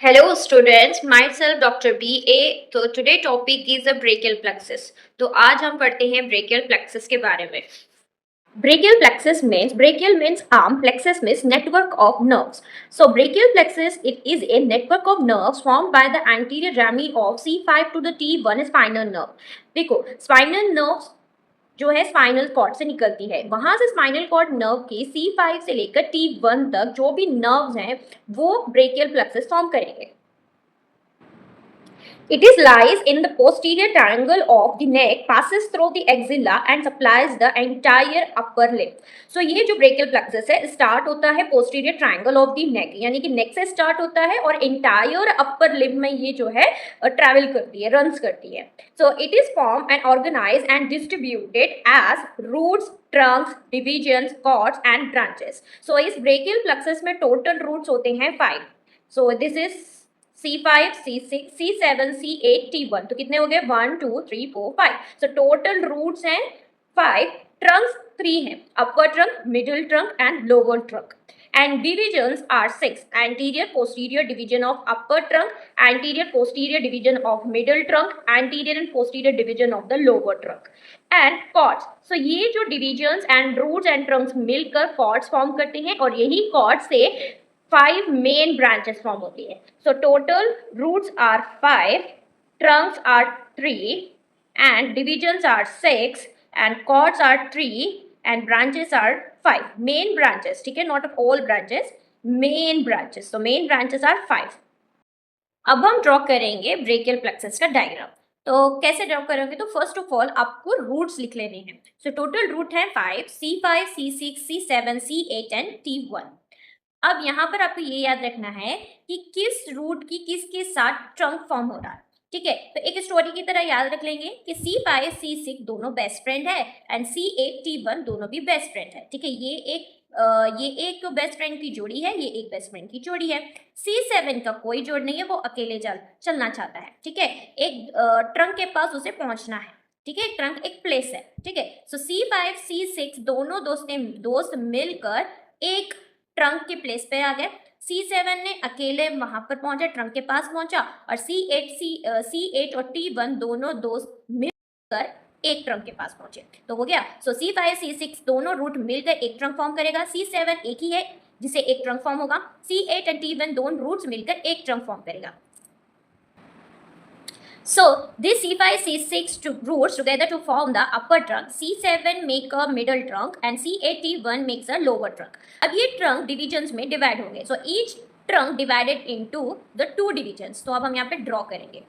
Hello students, myself Dr. B.A. तो today topic is a brachial plexus. तो आज हम पढ़ते हैं brachial plexus के बारे में. Brachial means arm, plexus means network of nerves. So brachial plexus it is a network of nerves formed by the anterior rami of C5 to the T1 spinal nerve. देखो spinal nerves जो है spinal cord से निकलती है, वहां से spinal cord nerve के C5 से लेकर T1 तक जो भी नर्व्स हैं वो ब्रेकियल प्लेक्सस फॉर्म करेंगे. It is lies in the posterior triangle of the neck, passes through the axilla and supplies the entire upper limb. So ये जो brachial plexus है स्टार्ट होता है posterior triangle of the neck, यानी कि neck से start होता है और entire upper limb में ये जो है travel करती है, runs करती है. So it is formed and organized and distributed as roots, trunks, divisions, cords and branches. So इस brachial plexus में total roots होते हैं 5. So this is C5, C6, C7, C8, T1. तो कितने हो गए 1, 2, 3, 4, 5. So total roots हैं 5, trunks 3 हैं, upper trunk, middle trunk and lower trunk. And divisions are 6. Anterior, posterior division of upper trunk, anterior, posterior division of middle trunk, anterior and posterior division of the lower trunk. And cords. So ये जो divisions and roots and trunks मिलकर cords form करते हैं और यही cords से 5 main branches form होती है. So total roots are 5, trunks are 3 and divisions are 6 and cords are 3 and branches are 5. Main branches, ठीक है, not all branches, main branches. So main branches are 5. अब हम ड्रॉ करेंगे brachial plexus का diagram. तो कैसे ड्रॉ करोगे, तो फर्स्ट ऑफ ऑल आपको रूट्स लिख लेने हैं. सो टोटल रूट है 5, C5, C6, C7, C8 and T1. अब यहाँ पर आपको ये याद रखना है कि किस रूट की किसके साथ ट्रंक फॉर्म हो रहा है. ठीक है, तो एक स्टोरी की तरह याद रख लेंगे कि C5 C6 दोनों बेस्ट फ्रेंड है एंड C8 T1 दोनों भी बेस्ट फ्रेंड है. ठीक है, ये एक बेस्ट फ्रेंड की जोड़ी है, ये एक बेस्ट फ्रेंड की जोड़ी है. C7 का कोई जोड़ नहीं है, वो अकेले चलना चाहता है. ठीक है, एक ट्रंक के पास उसे पहुंचना है. ठीक है, ट्रंक एक प्लेस है. ठीक है, सो C5 C6 दोनों दोस्त मिलकर एक ट्रंक के प्लेस पे आ गए. C7 ने अकेले वहां पर पहुंचा, ट्रंक के पास पहुंचा और C8 और T1 दोनों दोस्त मिलकर एक ट्रंक के पास पहुंचे. तो हो गया. सो C5 C6 दोनों रूट मिलकर एक ट्रंक फॉर्म करेगा. C7 एक ही है जिसे एक ट्रंक फॉर्म होगा. C8 और T1 दोनों रूट्स मिलकर एक ट्रंक फॉर्म करेगा. So these C5 C6 roots together to form the upper trunk. C7 make a middle trunk and C8 T1 makes a lower trunk. अब ये trunk divisions में divide होंगे. So each trunk divided into the 2 divisions. तो अब हम यहाँ पे draw करेंगे.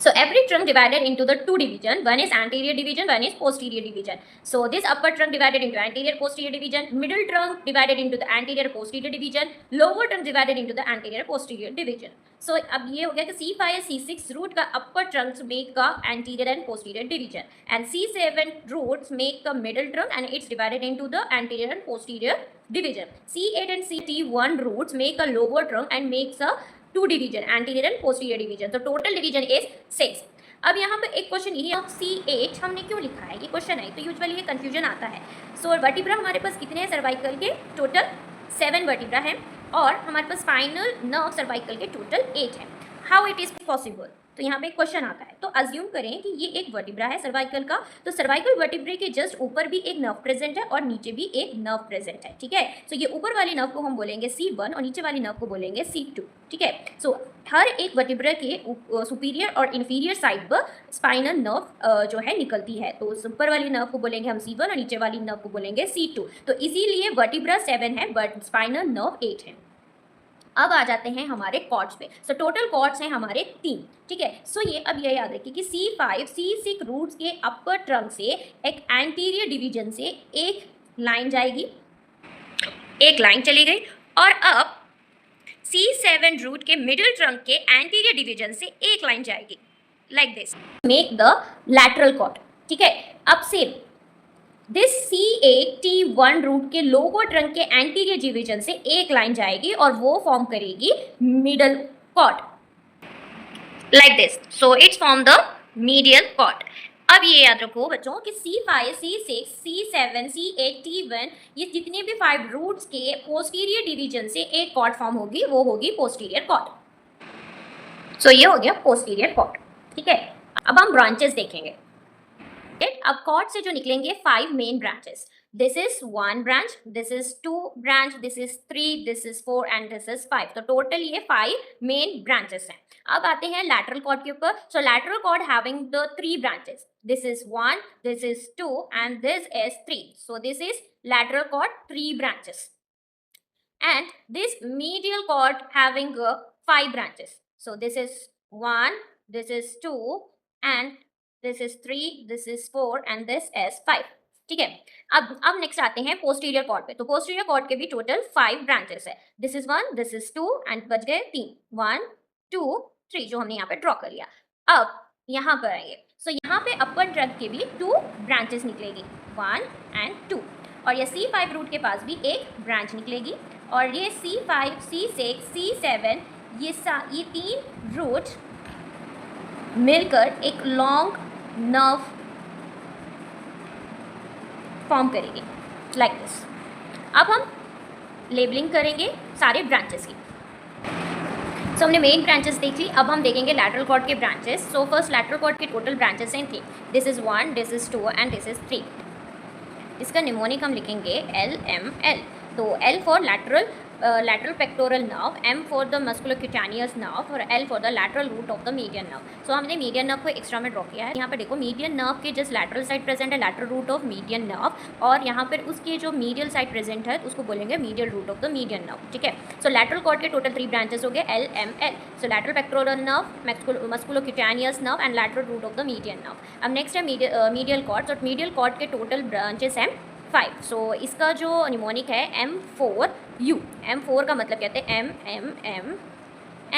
So every trunk divided into the 2 division. One is anterior division, one is posterior division. So this upper trunk divided into anterior posterior division, middle trunk divided into the anterior posterior division, lower trunk divided into the anterior posterior division. So अब ये हो गया कि C5 C6 root का upper trunks make का anterior and posterior division and C7 roots make the middle trunk and it's divided into the anterior and posterior division. C8 and CT1 roots make a lower trunk and makes a 2 division, anterior and posterior division. So total division is 6. अब यहाँ पे एक question ये है, C8 हमने क्यों लिखा है, ये क्वेश्चन है. तो यूजुअली ये कंफ्यूजन आता है. सो वर्टिब्रा हमारे पास कितने हैं सर्वाइकल के, टोटल 7 वर्टिब्रा है और हमारे पास स्पाइनल नर्व सर्वाइकल के टोटल 8 है. हाउ इट इज पॉसिबल, तो यहाँ पे एक क्वेश्चन आता है. तो अज्यूम करें कि ये एक वर्टिब्रा है सर्वाइकल का, तो सर्वाइकल वर्टिब्रे के जस्ट ऊपर भी एक नर्व प्रेजेंट है और नीचे भी एक नर्व प्रेजेंट है. ठीक है, सो ये ऊपर वाली नर्व को हम बोलेंगे C1 और नीचे वाली नर्व को बोलेंगे C2. ठीक है, सो हर एक वर्टिब्रा के सुपीरियर और इन्फीरियर साइड पर स्पाइनल नर्व जो है निकलती है. तो ऊपर वाली नर्व को बोलेंगे हम C1 और नीचे वाली नर्व को बोलेंगे C2. तो इसीलिए वर्टिब्रा 7 है बट स्पाइनल नर्व 8 है. अब आ जाते हैं हमारे कॉर्ड्स पे. सो टोटल कॉर्ड्स हैं हमारे 3. ठीक है, सो ये अब ये याद रखिए कि C5 C6 रूट्स के अपर ट्रंक से एक एंटीरियर डिवीजन से एक लाइन जाएगी, एक लाइन चली गई और अब C7 रूट के मिडिल ट्रंक के एंटीरियर डिवीजन से एक लाइन जाएगी like this, make the lateral cord. ठीक है, अब same this C8 T1 root के लोअर ट्रंक के एंटीरियर डिवीजन से एक लाइन जाएगी और वो फॉर्म करेगी middle cord like this. So it's form the medial cord. अब ये याद रखो बच्चों कि C5, C6, C7, C8, T1 ये जितने भी 5 रूट्स के पोस्टीरियर डिवीजन से एक कॉर्ड फॉर्म होगी वो होगी पोस्टीरियर कॉर्ड। सो ये हो गया पोस्टीरियर कॉर्ड। ठीक है, अब हम ब्रांचेस देखेंगे। अब कॉर्ड से जो निकलेंगे 5 main branches. This is 1 branch, this is 2 branch, this is 3, this is 4 and this is 5। तो टोटल ये 5 मेन ब्रांचेस हैं। अब आते हैं लैटरल कॉर्ड के ऊपर। So lateral cord having the 3 branches, this is 1, this is 2 and this is 3। So this is lateral cord 3 branches. And this medial cord having 5 branches. So this is 1, this is 2 and this is 3, this is 4 and this is 5। ठीक है, अब next आते हैं posterior cord पे। तो posterior cord के भी total 5 branches है। This is 1, this is 2 and बच गए 3, 1 2 3 जो हमने यहाँ पे ड्रॉ कर लिया। अब यहाँ पर आएंगे। सो यहाँ पे अपर ट्रंक के भी 2 ब्रांचेस निकलेगी, 1 एंड 2। और ये C5 रूट के पास भी एक ब्रांच निकलेगी और ये C5, C6, C7 ये 3 रूट मिलकर एक लॉन्ग नर्व फॉर्म करेगी लाइक दिस। अब हम लेबलिंग करेंगे सारे ब्रांचेस की। सो हमने मेन ब्रांचेस देख ली, अब हम देखेंगे लैटरल कॉर्ड के branches. So first lateral cord के टोटल ब्रांचेस हैं 3। This is 1, this is 2 and this is 3। इसका निमोनिक हम लिखेंगे LML। तो L for lateral pectoral nerve, M for the musculocutaneous nerve और L for the lateral root of the median nerve। सो हमने median nerve को extra में draw किया है। यहाँ पर देखो median nerve के जस्ट lateral साइड प्रेजेंट है lateral root of median nerve और यहाँ पर उसके जो medial साइड प्रेजेंट है उसको बोलेंगे medial root of the median nerve। ठीक है, सो lateral cord के टोटल 3 ब्रांचेस हो गए LML। So lateral pectoral nerve, musculocutaneous nerve and lateral root of the median nerve। अब नेक्स्ट है medial cord। तो medial cord के टोटल ब्रांचेस हैं 5। सो इसका जो निमोनिक है M4U। M4 का मतलब कहते हैं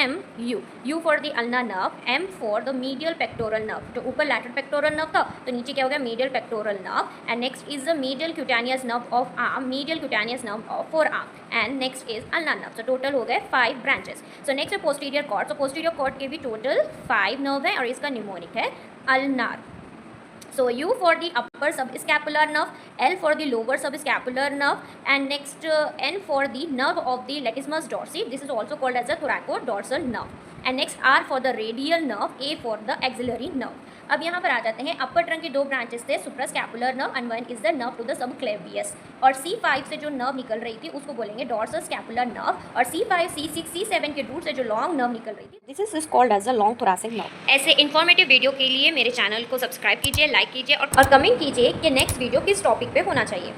MU। U for the ulna nerve, M for the medial pectoral nerve. तो ऊपर लैटरल पेक्टोरल नर्व था तो नीचे क्या हो गया medial pectoral nerve. And next is the medial cutaneous nerve of arm, medial cutaneous nerve of for arm and next is ulna nerve. तो total हो गए 5 ब्रांचेस। सो नेक्स्ट है पोस्टीरियर कॉर्ड। तो पोस्टीरियर कॉर्ड के भी total 5 nerve है और इसका निमोनिक है ulnar. So U for the upper subscapular nerve, L for the lower subscapular nerve and next N for the nerve of the latissimus dorsi. This is also called as a thoracodorsal nerve and next R for the radial nerve, A for the axillary nerve। अब यहाँ पर आ जाते हैं अपर trunk के 2 branches थे, suprascapular nerve and one is the nerve to the subclavius. और C5 से जो नर्व निकल रही थी उसको बोलेंगे डॉर्सल स्कैपुलर नर्व और C5, C6, C7 के रूट से जो लॉन्ग नर्व निकल रही थी this is called as a long thoracic nerve. ऐसे इन्फॉर्मेटिव वीडियो के लिए मेरे चैनल को सब्सक्राइब कीजिए, लाइक कीजिए और कमेंट कीजिए कि नेक्स्ट वीडियो किस टॉपिक पे होना चाहिए।